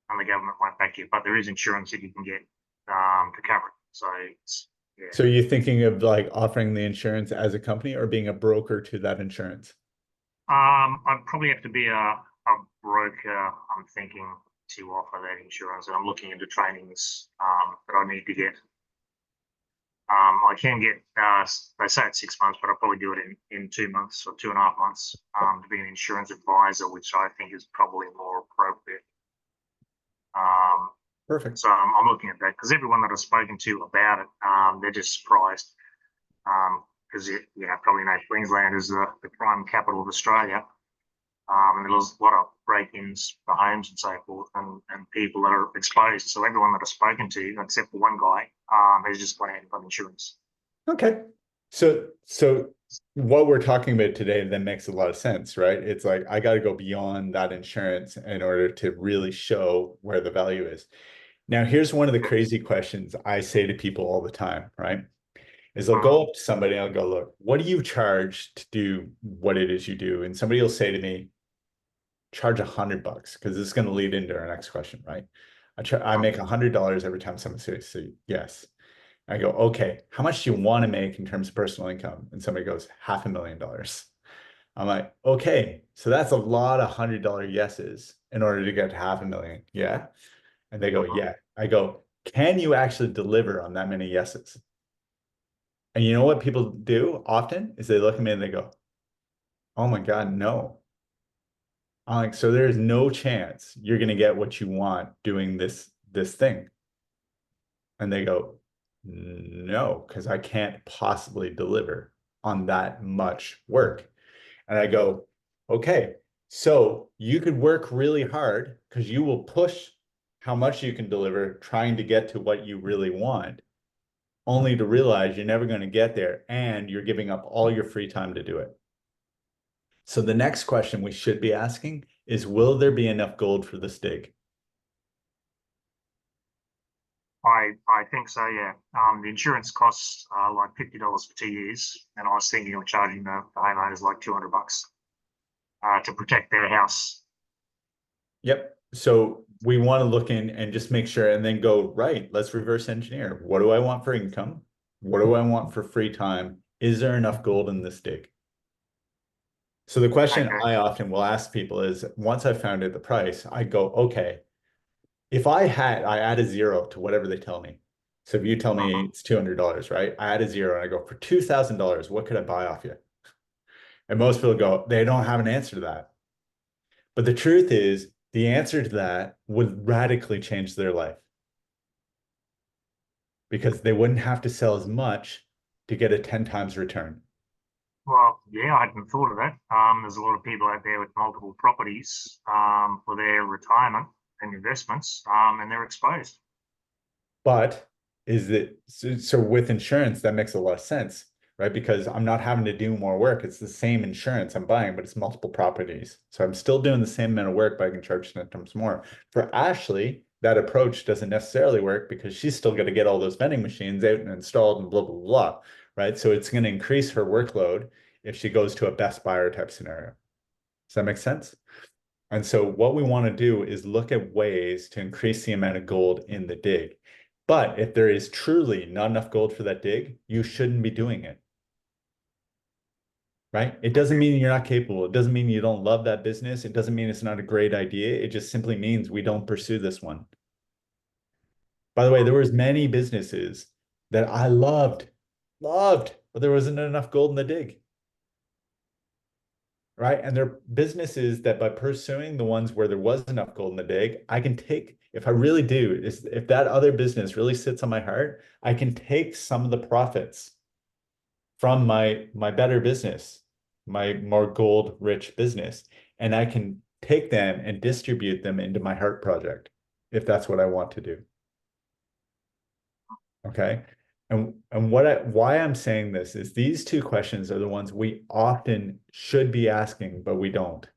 B: and the government won't back you. But there is insurance that you can get to cover it. So it's, yeah.
A: So you're thinking of like offering the insurance as a company or being a broker to that insurance?
B: I'd probably have to be a broker, I'm thinking, to offer that insurance. And I'm looking into trainings that I need to get. I can get, they say it's 6 months, but I'll probably do it in 2 months or 2.5 months to be an insurance advisor, which I think is probably more appropriate. Um,
A: Perfect.
B: So I'm looking at that because everyone that I've spoken to about it, they're just surprised. Because you know, probably know Queensland is the prime capital of Australia. And there's a lot of break-ins for homes and so forth, and people that are exposed. So everyone that I've spoken to, except for one guy, has just gone out and got insurance.
A: Okay. So what we're talking about today then makes a lot of sense, right? It's like I got to go beyond that insurance in order to really show where the value is. Now, here's one of the crazy questions I say to people all the time, right? Is I'll
B: Mm,
A: go up to somebody and I'll go, look, what do you charge to do what it is you do? And somebody will say to me, charge $100 because this is going to lead into our next question, right? I
B: mm.
A: make $100 every time someone says yes. I go, okay, how much do you want to make in terms of personal income? And somebody goes, $500,000. I'm like, okay, so that's a lot of $100 yeses in order to get to 500,000. Yeah. And they go,
B: Mhm.
A: yeah. I go, can you actually deliver on that many yeses? And you know what people do often is they look at me and they go, oh my God, no. I'm like, so there's no chance you're going to get what you want doing this thing. And they go, no, because I can't possibly deliver on that much work. And I go, okay, so you could work really hard because you will push how much you can deliver trying to get to what you really want, only to realize you're never going to get there and you're giving up all your free time to do it. So the next question we should be asking is, will there be enough gold for this dig?
B: I think so, yeah. The insurance costs like $50 for 2 years, and I was thinking of charging the homeowners like $200 to protect their house.
A: Yep. So we want to look in and just make sure and then go, right, let's reverse engineer. What do I want for income? What do I want for free time? Is there enough gold in this dig? So the question
B: Okay.
A: I often will ask people is, once I found out the price, I go, okay, if I add a zero to whatever they tell me. So if you tell me
B: Mhm.
A: it's $200, right? I add a zero and I go, for $2,000, what could I buy off you? And most people go, they don't have an answer to that. But the truth is, the answer to that would radically change their life because they wouldn't have to sell as much to get a 10 times return.
B: Well, yeah, I hadn't thought of that. There's a lot of people out there with multiple properties for their retirement and investments, and they're exposed.
A: But is it so with insurance, that makes a lot of sense, right? Because I'm not having to do more work. It's the same insurance I'm buying, but it's multiple properties. So I'm still doing the same amount of work, but I can charge 10 times more. For Ashley, that approach doesn't necessarily work because she's still going to get all those vending machines out and installed and blah, blah, blah, right? So it's going to increase her workload if she goes to a best buyer type scenario. Does that make sense? And so what we want to do is look at ways to increase the amount of gold in the dig. But if there is truly not enough gold for that dig, you shouldn't be doing it, right? It doesn't mean you're not capable. It doesn't mean you don't love that business. It doesn't mean it's not a great idea. It just simply means we don't pursue this one. By the way, there was many businesses that I loved, but there wasn't enough gold in the dig. Right? And they're businesses that by pursuing the ones where there was enough gold in the dig, I can take, if I really do, is if that other business really sits on my heart, I can take some of the profits from my better business, my more gold rich business, and I can take them and distribute them into my heart project if that's what I want to do. Okay. And why I'm saying this is these two questions are the ones we often should be asking, but we don't.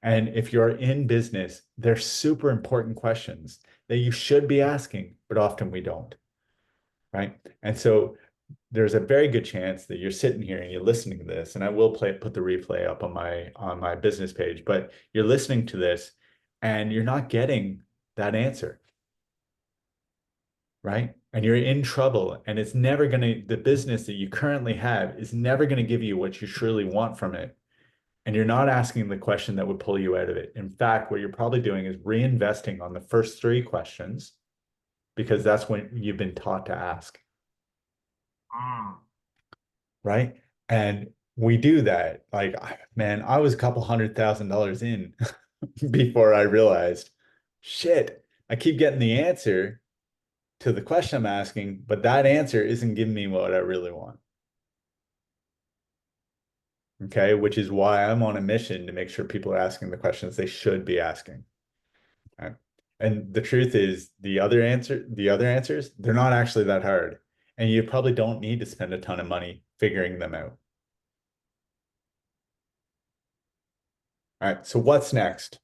A: And if you're in business, they're super important questions that you should be asking, but often we don't, right? And so there's a very good chance that you're sitting here and you're listening to this, and I will put the replay up on my business page, but you're listening to this and you're not getting that answer, right? And you're in trouble, and it's never going to, the business that you currently have is never going to give you what you truly want from it. And you're not asking the question that would pull you out of it. In fact, what you're probably doing is reinvesting on the first three questions because that's what you've been taught to ask,
B: Mm.
A: right? And we do that. Like, man, I was a couple $100,000 in before I realized, shit, I keep getting the answer to the question I'm asking, but that answer isn't giving me what I really want. Okay, which is why I'm on a mission to make sure people are asking the questions they should be asking. Okay? And the truth is, the other answers, they're not actually that hard. And you probably don't need to spend a ton of money figuring them out. All right, so what's next?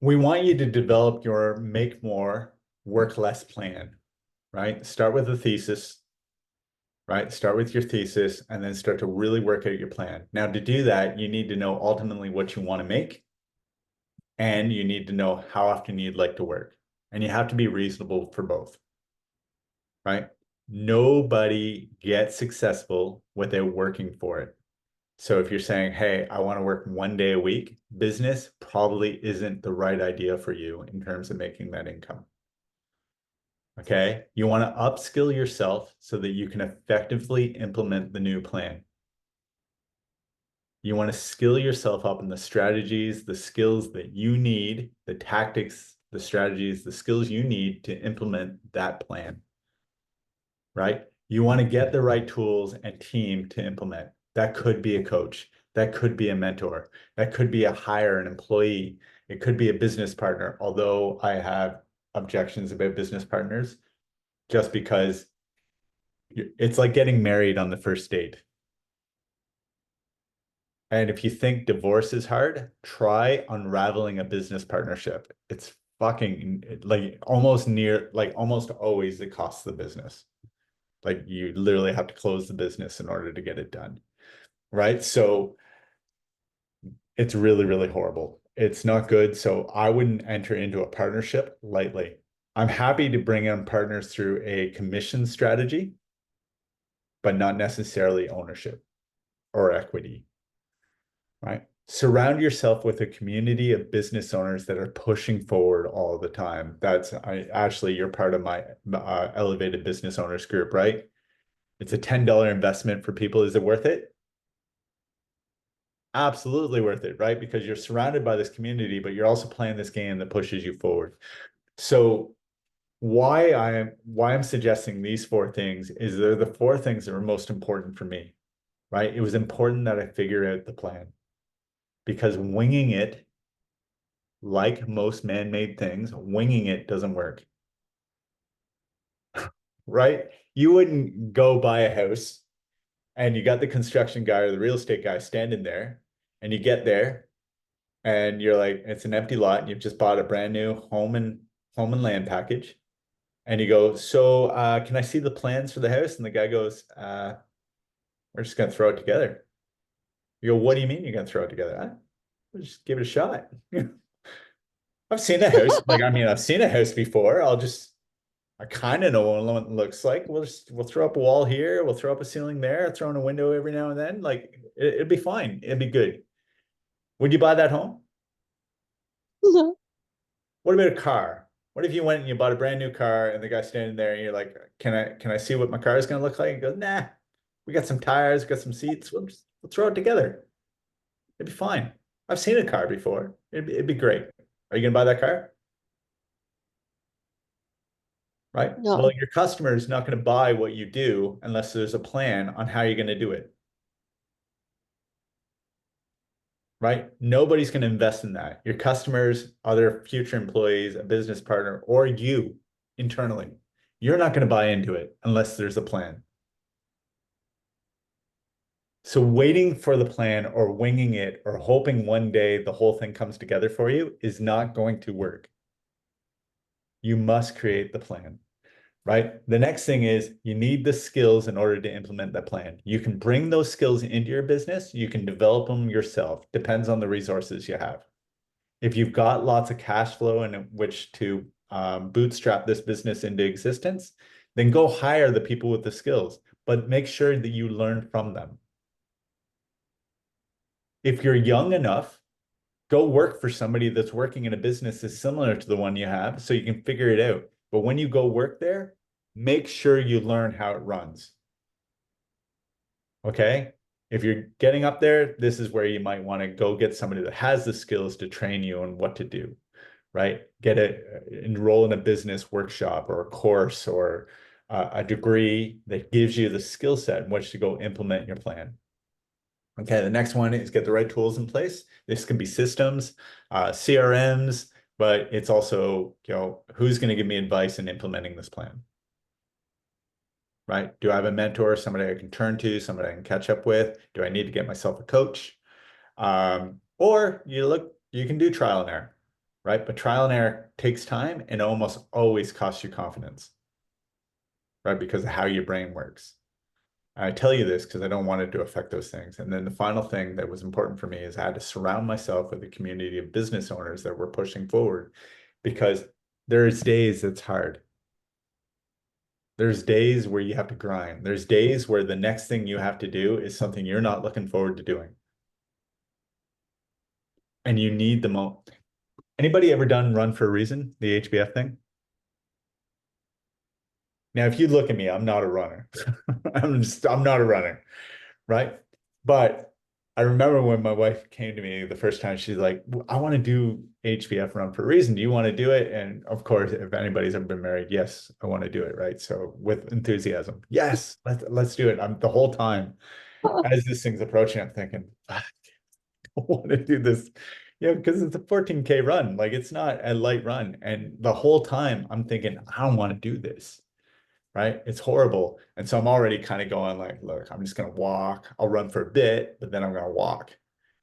A: We want you to develop your make more, work less plan, right? Start with a thesis, right? Start with your thesis and then start to really work out your plan. Now, to do that, you need to know ultimately what you want to make, and you need to know how often you'd like to work. And you have to be reasonable for both, right? Nobody gets successful without working for it. So if you're saying, hey, I want to work 1 day a week, business probably isn't the right idea for you in terms of making that income. Okay. You want to upskill yourself so that you can effectively implement the new plan. You want to skill yourself up in the strategies, the skills that you need, the tactics, the strategies, the skills you need to implement that plan, right? You want to get the right tools and team to implement. That could be a coach. That could be a mentor. That could be a hire, an employee. It could be a business partner, although I have objections about business partners just because it's like getting married on the first date. And if you think divorce is hard, try unraveling a business partnership. It's fucking like almost always it costs the business. Like you literally have to close the business in order to get it done. Right. So it's really, really horrible. It's not good. So I wouldn't enter into a partnership lightly. I'm happy to bring in partners through a commission strategy, but not necessarily ownership or equity. Right? Surround yourself with a community of business owners that are pushing forward all the time. Actually, you're part of my Elevated Business Owners group, right? It's a $10 investment for people. Is it worth it? Absolutely worth it, right? Because you're surrounded by this community, but you're also playing this game that pushes you forward. So why I'm suggesting these four things is they're the four things that are most important for me, right? It was important that I figure out the plan because winging it, like most man-made things, winging it doesn't work, right? You wouldn't go buy a house and you got the construction guy or the real estate guy standing there, and you get there and you're like, it's an empty lot and you've just bought a brand new home and land package. And you go, so can I see the plans for the house? And the guy goes, we're just gonna throw it together. You go, what do you mean you're gonna throw it together? We'll just give it a shot. I've seen a house. Like, I mean, I've seen a house before. I kind of know what it looks like. We'll throw up a wall here. We'll throw up a ceiling there. Throw in a window every now and then. Like it'd be fine. It'd be good. Would you buy that home?
C: No.
A: What about a car? What if you went and you bought a brand new car and the guy's standing there and you're like, can I see what my car is gonna look like? He goes, nah, we got some tires, we got some seats. We'll throw it together. It'd be fine. I've seen a car before. It'd be great. Are you gonna buy that car? Right?
C: No.
A: Well, your customer is not going to buy what you do unless there's a plan on how you're going to do it. Right? Nobody's going to invest in that. Your customers, other future employees, a business partner, or you internally. You're not going to buy into it unless there's a plan. So waiting for the plan or winging it or hoping one day the whole thing comes together for you is not going to work. You must create the plan. Right? The next thing is you need the skills in order to implement that plan. You can bring those skills into your business. You can develop them yourself. Depends on the resources you have. If you've got lots of cash flow in which to bootstrap this business into existence, then go hire the people with the skills, but make sure that you learn from them. If you're young enough, go work for somebody that's working in a business that's similar to the one you have so you can figure it out. But when you go work there, make sure you learn how it runs. Okay? If you're getting up there, this is where you might want to go get somebody that has the skills to train you on what to do. right? Enroll in a business workshop or a course or a degree that gives you the skill set in which to go implement your plan. Okay, the next one is get the right tools in place. This can be systems, CRMs, but it's also, who's going to give me advice in implementing this plan? Right? Do I have a mentor, somebody I can turn to, somebody I can catch up with? Do I need to get myself a coach? Or you can do trial and error, right? But trial and error takes time and almost always costs you confidence, right? Because of how your brain works. I tell you this because I don't want it to affect those things. And then the final thing that was important for me is I had to surround myself with a community of business owners that were pushing forward, because there's days it's hard. There's days where you have to grind. There's days where the next thing you have to do is something you're not looking forward to doing. And you need the most. Anybody ever done Run for a Reason, the HBF thing? Now, if you look at me, I'm not a runner. I'm not a runner, right? But I remember when my wife came to me the first time, she's like, I want to do HBF Run for a Reason. Do you want to do it? And of course, if anybody's ever been married, yes, I want to do it, right? So with enthusiasm, yes, let's do it. I'm the whole time as this thing's approaching, I'm thinking, I want to do this, because it's a 14K run. Like, it's not a light run. And the whole time I'm thinking, I don't want to do this. Right? It's horrible. And so I'm already kind of going like, look, I'm just going to walk. I'll run for a bit, but then I'm going to walk.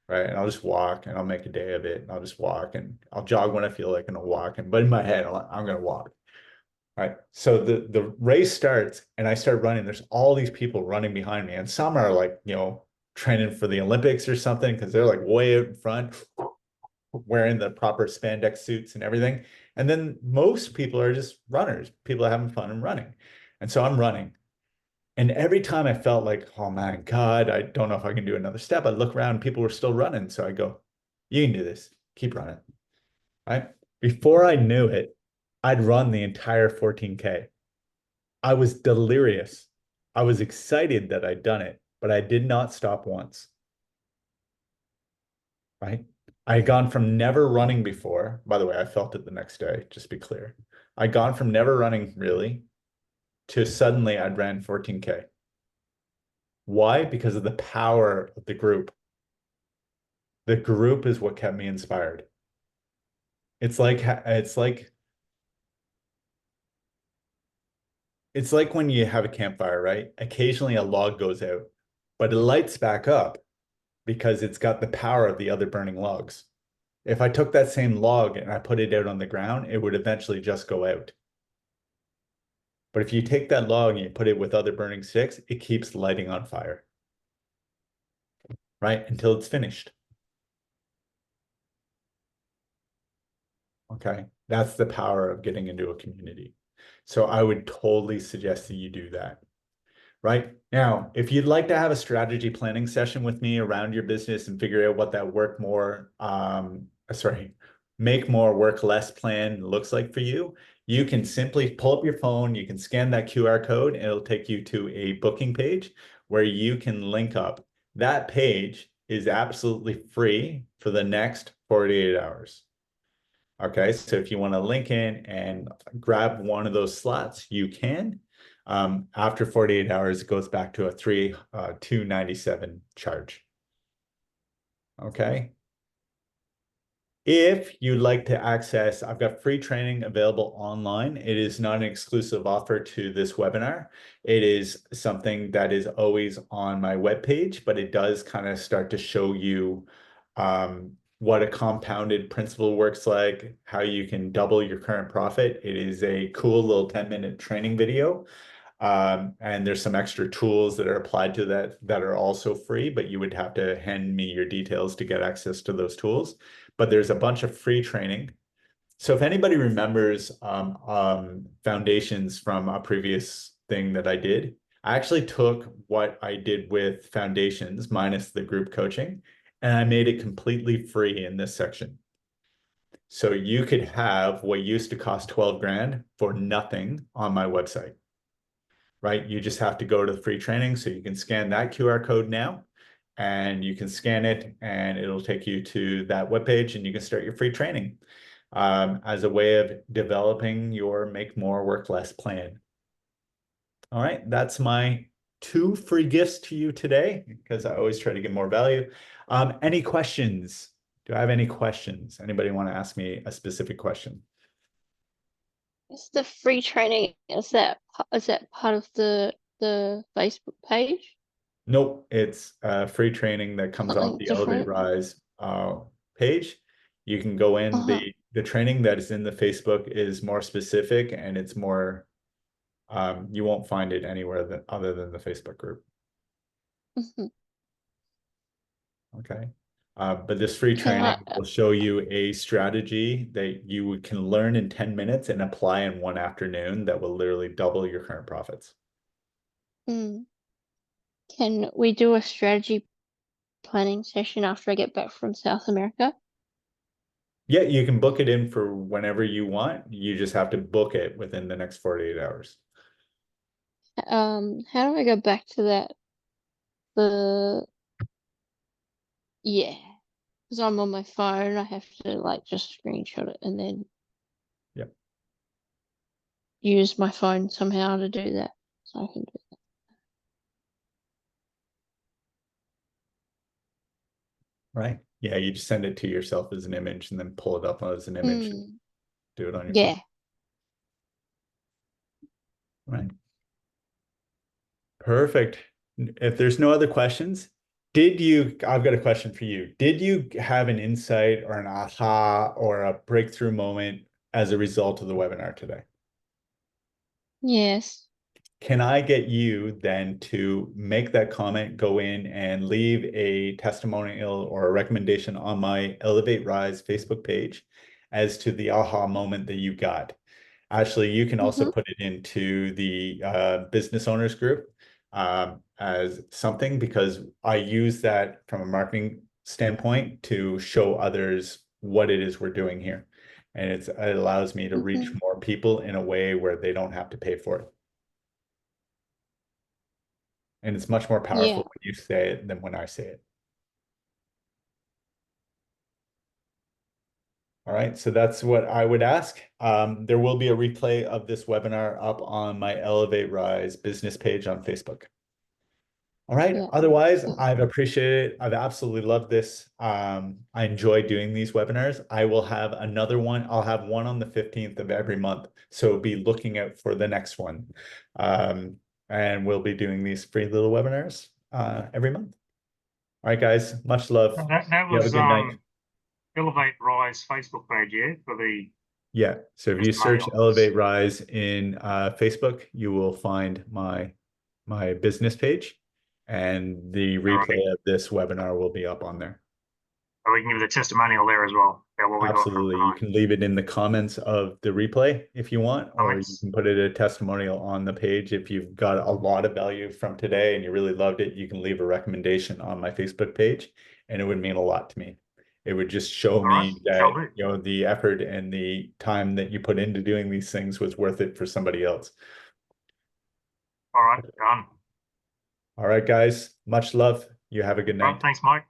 A: Right. And I'll just walk and I'll make a day of it. And I'll just walk and I'll jog when I feel like, and I'll walk. But in my head, I'm going to walk. Right. So the race starts and I start running. There's all these people running behind me. And some are like, training for the Olympics or something, because they're like way out in front, wearing the proper spandex suits and everything. And then most people are just runners. People are having fun and running. And so I'm running. And every time I felt like, oh my God, I don't know if I can do another step, I look around, people were still running. So I go, you can do this. Keep running. Right? Before I knew it, I'd run the entire 14K. I was delirious. I was excited that I'd done it, but I did not stop once. Right? I had gone from never running before. By the way, I felt it the next day, just to be clear. I'd gone from never running really to suddenly I'd ran 14K. Why? Because of the power of the group. The group is what kept me inspired. It's like when you have a campfire, right? Occasionally a log goes out, but it lights back up because it's got the power of the other burning logs. If I took that same log and I put it out on the ground, it would eventually just go out. But if you take that log and you put it with other burning sticks, it keeps lighting on fire, right? Until it's finished. Okay, that's the power of getting into a community. So I would totally suggest that you do that. Right now, if you'd like to have a strategy planning session with me around your business and figure out what that make more, work less plan looks like for you, you can simply pull up your phone, you can scan that QR code, and it'll take you to a booking page where you can link up. That page is absolutely free for the next 48 hours. Okay, so if you want to link in and grab one of those slots, you can. After 48 hours, it goes back to a $297 charge. Okay. If you'd like to access, I've got free training available online. It is not an exclusive offer to this webinar. It is something that is always on my webpage, but it does kind of start to show you what a compounded principle works like, how you can double your current profit. It is a cool little 10-minute training video. And there's some extra tools that are applied to that are also free, but you would have to hand me your details to get access to those tools. But there's a bunch of free training. So if anybody remembers foundations from a previous thing that I did, I actually took what I did with foundations minus the group coaching, and I made it completely free in this section. So you could have what used to cost 12 grand for nothing on my website. Right? You just have to go to the free training. So you can scan that QR code now and you can scan it and it'll take you to that webpage and you can start your free training. as a way of developing your make more, work less plan. All right, that's my 2 free gifts to you today, because I always try to give more value. Any questions? Do I have any questions? Anybody want to ask me a specific question?
C: Is the free training, is that part of the Facebook page?
A: Nope, it's free training that comes off
C: Something
A: the Elevate
C: different?
A: Rise page. You can go in.
C: Uh-huh.
A: The training that is in the Facebook is more specific, and it's more you won't find it anywhere other than the Facebook group.
C: Mhm.
A: Okay. But this free
C: Can
A: training
C: I,
A: will show you a strategy that you can learn in 10 minutes and apply in one afternoon that will literally double your current profits.
C: mm, can we do a strategy planning session after I get back from South America?
A: Yeah, you can book it in for whenever you want. You just have to book it within the next 48 hours.
C: How do I go back to that? Yeah, because I'm on my phone. I have to like just screenshot it and then
A: Yep.
C: use my phone somehow to do that. So I can do that.
A: Right. Yeah, you just send it to yourself as an image and then pull it up as an image and do it on your
C: Yeah.
A: phone. Right. Perfect. If there's no other questions, I've got a question for you. Did you have an insight or an aha or a breakthrough moment as a result of the webinar today?
C: Yes.
A: Can I get you then to make that comment, go in and leave a testimonial or a recommendation on my Elevate Rise Facebook page as to the aha moment that you got? Actually, you can also
C: Mm-hmm.
A: put it into the business owners group as something, because I use that from a marketing standpoint to show others what it is we're doing here. And it allows me to reach
C: Mm-hmm.
A: more people in a way where they don't have to pay for it. And it's much more
C: Yeah.
A: powerful when you say it than when I say it. All right, so that's what I would ask. There will be a replay of this webinar up on my Elevate Rise business page on Facebook. All right,
C: Yeah.
A: otherwise, I've appreciated it. I've absolutely loved this. I enjoy doing these webinars. I will have another one. I'll have one on the 15th of every month. So be looking out for the next one. And we'll be doing these free little webinars every month. All right, guys, much love.
B: That
A: You have a
B: was
A: good night.
B: Elevate Rise Facebook page, yeah, for the
A: Yeah, so if you search
B: testimonials.
A: Elevate Rise in Facebook, you will find my business page, and the
B: All right.
A: replay of this webinar will be up on there.
B: So we can give the testimonial there as well about what we got from
A: Absolutely. You
B: tonight.
A: can leave it in the comments of the replay if you want, or you
B: Comments.
A: can put it a testimonial on the page. If you've got a lot of value from today and you really loved it, you can leave a recommendation on my Facebook page, and it would mean a lot to me. It would just show
B: All right,
A: me that,
B: shall do.
A: you know, the effort and the time that you put into doing these things was worth it for somebody else.
B: All right, done.
A: All right, guys, much love. You have a good
B: Well,
A: night.
B: thanks, Mike.